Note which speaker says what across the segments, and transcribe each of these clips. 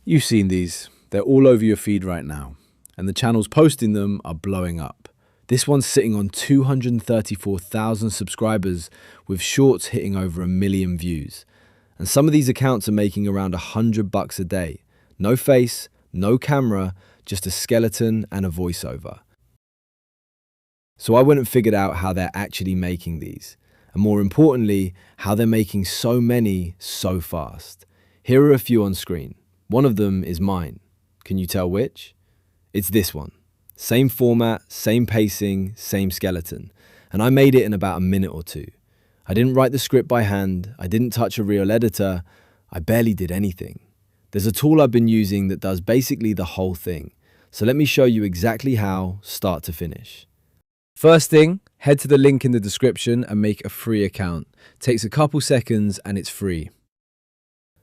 Speaker 1: You've seen these. They're all over your feed right now. And the channels posting them are blowing up. This one's sitting on 234,000 subscribers with shorts hitting over 1 million views. And some of these accounts are making around $100 a day. No face, no camera, just a skeleton and a voiceover. So I went and figured out how they're actually making these. And more importantly, how they're making so many so fast. Here are a few on screen. One of them is mine. Can you tell which? It's this one. Same format, same pacing, same skeleton. And I made it in about a minute or two. I didn't write the script by hand. I didn't touch a real editor. I barely did anything. There's a tool I've been using that does basically the whole thing. So let me show you exactly how, start to finish. First thing, head to the link in the description and make a free account. Takes a couple seconds and it's free.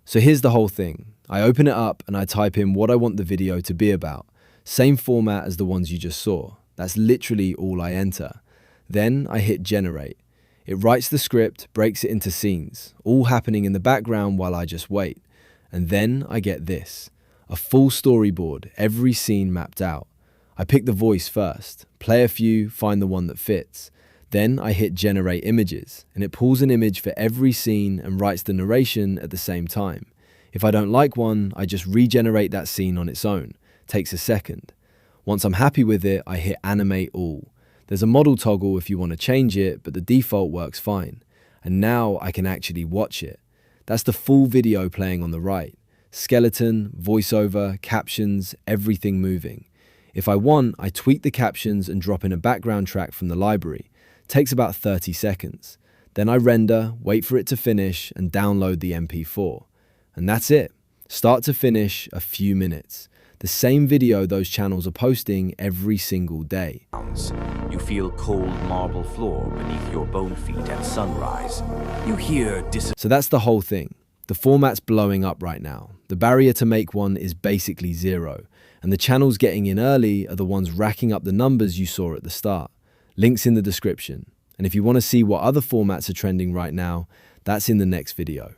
Speaker 1: So here's the whole thing. I open it up and I type in what I want the video to be about. Same format as the ones you just saw. That's literally all I enter. Then I hit generate. It writes the script, breaks it into scenes, all happening in the background while I just wait. And then I get this, a full storyboard, every scene mapped out. I pick the voice first, play a few, find the one that fits. Then I hit generate images, and it pulls an image for every scene and writes the narration at the same time. If I don't like one, I just regenerate that scene on its own. Takes a second. Once I'm happy with it, I hit animate all. There's a model toggle if you want to change it, but the default works fine. And now I can actually watch it. That's the full video playing on the right. Skeleton, voiceover, captions, everything moving. If I want, I tweak the captions and drop in a background track from the library. Takes about 30 seconds. Then I render, wait for it to finish, and download the MP4. And that's it. Start to finish, a few minutes. The same video those channels are posting every single day.
Speaker 2: You feel cold marble floor beneath your bone feet at sunrise. You hear
Speaker 1: So that's the whole thing. The format's blowing up right now. The barrier to make one is basically zero. And the channels getting in early are the ones racking up the numbers you saw at the start. Links in the description. And if you want to see what other formats are trending right now, that's in the next video.